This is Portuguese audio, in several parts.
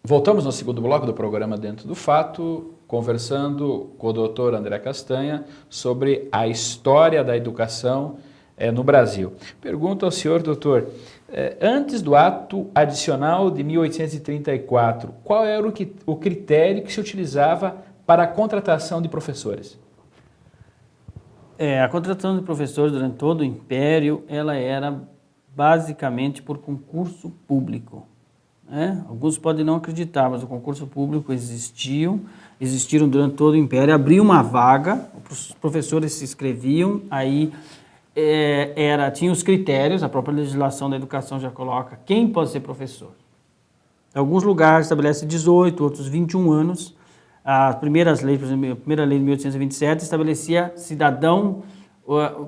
Voltamos no segundo bloco do programa Dentro do Fato, conversando com o doutor André Castanha sobre a história da educação no Brasil. Pergunto ao senhor, doutor, antes do ato adicional de 1834, qual era o critério que se utilizava para a contratação de professores? A contratação de professores durante todo o Império, ela era basicamente por concurso público. Alguns podem não acreditar, mas o concurso público existiram durante todo o Império, abriu uma vaga, os professores se inscreviam, aí tinha os critérios, a própria legislação da educação já coloca quem pode ser professor. Alguns lugares estabelecem 18, outros 21 anos. As primeiras leis, por exemplo, a primeira lei de 1827 estabelecia cidadão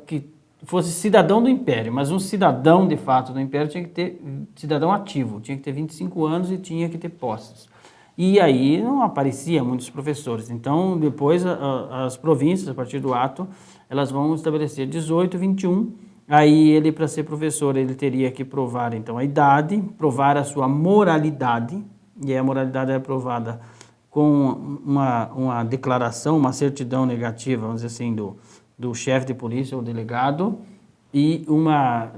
que fosse cidadão do Império, mas um cidadão de fato do Império tinha que ter cidadão ativo, tinha que ter 25 anos e tinha que ter posses. E aí não aparecia muitos professores. Então, depois as províncias, a partir do ato, elas vão estabelecer 18, 21. Aí ele, para ser professor, ele teria que provar então a idade, provar a sua moralidade, e a moralidade é aprovada com uma declaração, uma certidão negativa, vamos dizer assim, do chefe de polícia ou delegado, e uma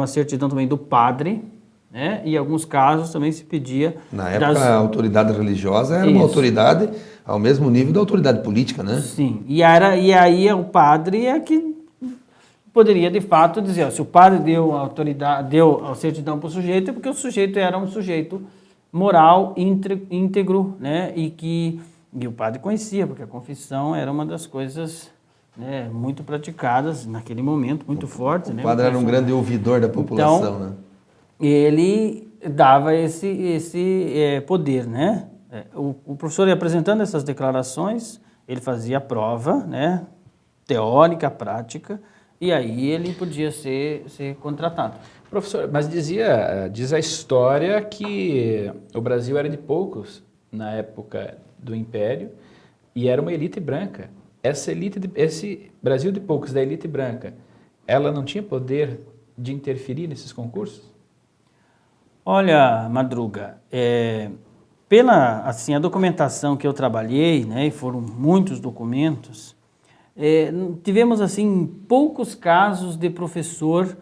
certidão também do padre, né? E em alguns casos também se pedia... Na época, a autoridade religiosa era uma autoridade ao mesmo nível da autoridade política, né? Sim, e aí o padre é que poderia, de fato, dizer, se o padre deu a certidão para o sujeito, é porque o sujeito era um sujeito moral, íntegro, né? E o padre conhecia, porque a confissão era uma das coisas... muito praticadas naquele momento, muito fortes. O padre era um grande ouvidor da população, então, né? Ele dava esse poder, né? O professor ia apresentando essas declarações, ele fazia a prova, né? Teórica, prática, e aí ele podia ser contratado. Professor, mas diz a história que o Brasil era de poucos na época do Império e era uma elite branca. Esse Brasil de poucos da elite branca, ela não tinha poder de interferir nesses concursos? Olha, Madruga, pela a documentação que eu trabalhei, né, e foram muitos documentos, tivemos assim poucos casos de professor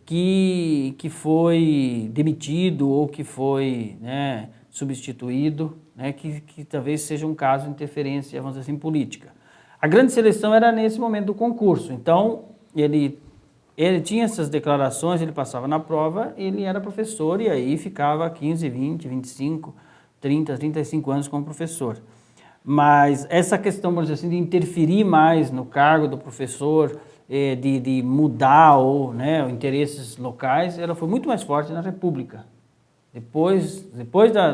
que foi demitido ou que foi, né, substituído, né, que talvez seja um caso de interferência, vamos dizer assim, política. A grande seleção era nesse momento do concurso, então ele tinha essas declarações, ele passava na prova, ele era professor e aí ficava 15, 20, 25, 30, 35 anos como professor. Mas essa questão, vamos dizer assim, de interferir mais no cargo do professor, de mudar né, interesses locais, ela foi muito mais forte na República. Depois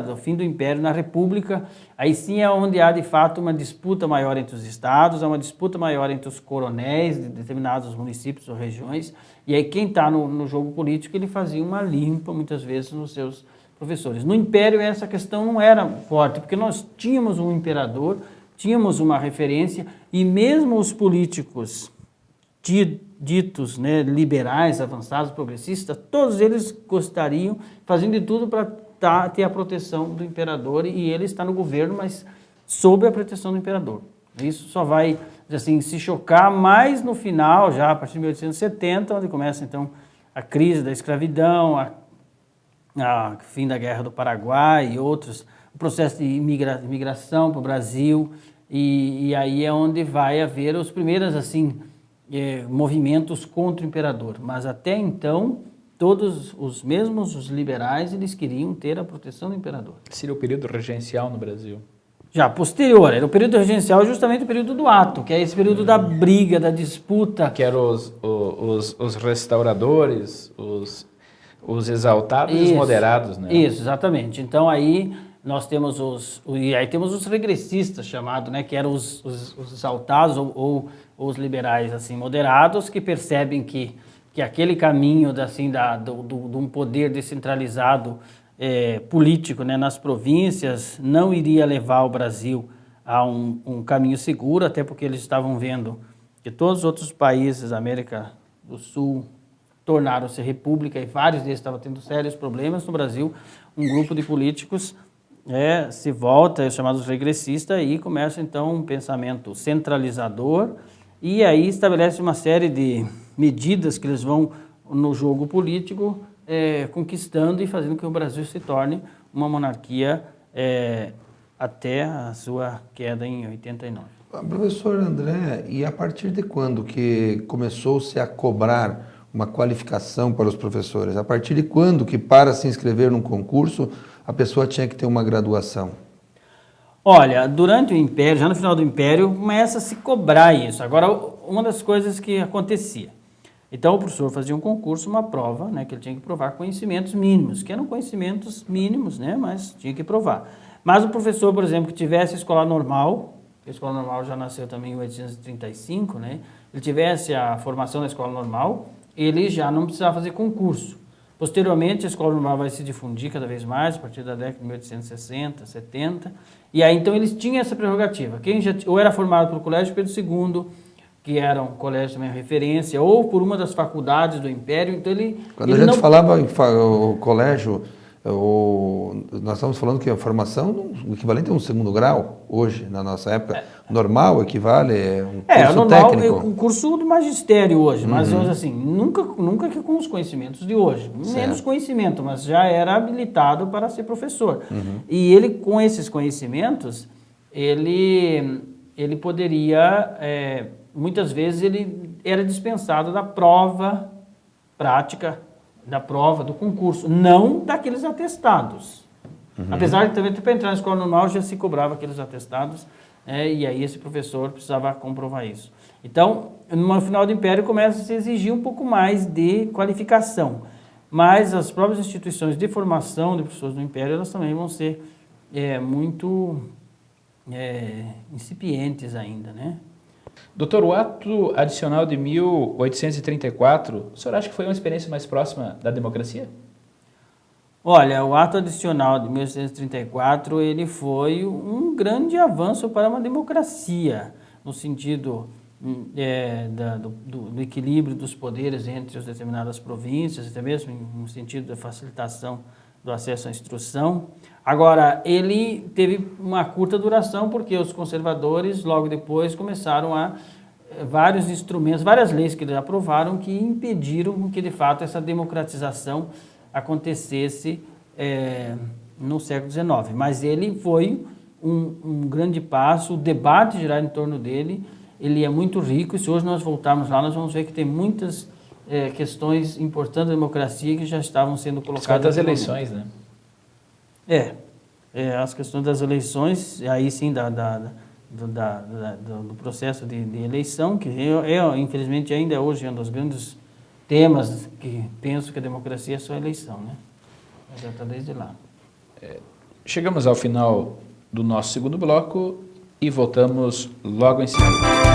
do fim do Império, na República, aí sim é onde há de fato uma disputa maior entre os estados, há uma disputa maior entre os coronéis de determinados municípios ou regiões, e aí quem está no jogo político, ele fazia uma limpa muitas vezes nos seus professores. No Império essa questão não era forte, porque nós tínhamos um imperador, tínhamos uma referência, e mesmo os políticos ditos, né, liberais, avançados, progressistas, todos eles gostariam, fazendo de tudo para ter a proteção do imperador, e ele está no governo, mas sob a proteção do imperador. Isso só vai, assim, se chocar mais no final, já a partir de 1870, onde começa então a crise da escravidão, a fim da Guerra do Paraguai e outros, o processo de imigração para o Brasil, e aí é onde vai haver os primeiros, assim, movimentos contra o imperador, mas até então todos os liberais, eles queriam ter a proteção do imperador. Seria o período regencial no Brasil? Já posterior, era o período regencial, justamente o período do ato, que é esse período da briga, da disputa. Que eram os restauradores, os exaltados e os moderados, né? Isso, exatamente. Então aí nós temos os regressistas chamados, né, que eram os exaltados ou os liberais assim moderados, que percebem que aquele caminho de um poder descentralizado político, né, nas províncias não iria levar o Brasil a um caminho seguro, até porque eles estavam vendo que todos os outros países da América do Sul tornaram-se república e vários deles estavam tendo sérios problemas. No Brasil, um grupo de políticos se volta, é chamado regressista, e começa então um pensamento centralizador, e aí estabelece uma série de medidas que eles vão no jogo político conquistando e fazendo com que o Brasil se torne uma monarquia até a sua queda em 89. Professor André, e a partir de quando que começou-se a cobrar uma qualificação para os professores? A partir de quando que, para se inscrever num concurso, a pessoa tinha que ter uma graduação? Olha, durante o Império, já no final do Império, começa a se cobrar isso. Agora, uma das coisas que acontecia. Então, o professor fazia um concurso, uma prova, né, que ele tinha que provar conhecimentos mínimos, que eram conhecimentos mínimos, né, mas tinha que provar. Mas o professor, por exemplo, que tivesse escola normal, a escola normal já nasceu também em 1835, né, ele tivesse a formação da escola normal, ele já não precisava fazer concurso. Posteriormente, a escola normal vai se difundir cada vez mais, a partir da década de 1860, 70, e aí então eles tinham essa prerrogativa. Quem já ou era formado pelo Colégio Pedro II, que era um colégio também referência, ou por uma das faculdades do Império, então ele... Quando a gente falava em o colégio, nós estamos falando que a formação, o equivalente a um segundo grau, hoje, na nossa época, normal equivale a um curso normal, técnico. É um curso de magistério hoje, mas assim, nunca que com os conhecimentos de hoje, menos conhecimento, mas já era habilitado para ser professor. E ele, com esses conhecimentos, ele poderia, muitas vezes ele era dispensado da prova prática, da prova, do concurso, não daqueles atestados. Apesar de também, para entrar na escola normal, já se cobrava aqueles atestados, e aí esse professor precisava comprovar isso. Então, no final do Império, começa a se exigir um pouco mais de qualificação, mas as próprias instituições de formação de professores do Império, elas também vão ser muito incipientes ainda, né? Doutor, o ato adicional de 1834, o senhor acha que foi uma experiência mais próxima da democracia? Olha, o ato adicional de 1834, ele foi um grande avanço para uma democracia, no sentido do equilíbrio dos poderes entre as determinadas províncias, até mesmo no sentido da facilitação do acesso à instrução. Agora, ele teve uma curta duração porque os conservadores, logo depois, começaram vários instrumentos, várias leis que eles aprovaram que impediram que, de fato, essa democratização acontecesse no século XIX. Mas ele foi um grande passo, o debate girar em torno dele, ele é muito rico, e se hoje nós voltarmos lá, nós vamos ver que tem muitas questões importantes da democracia que já estavam sendo colocadas. Das eleições, né? As questões das eleições, aí sim do processo de eleição, que infelizmente ainda hoje é um dos grandes temas que penso que a democracia é só a eleição, né? Mas já está desde lá. Chegamos ao final do nosso segundo bloco e voltamos logo em seguida.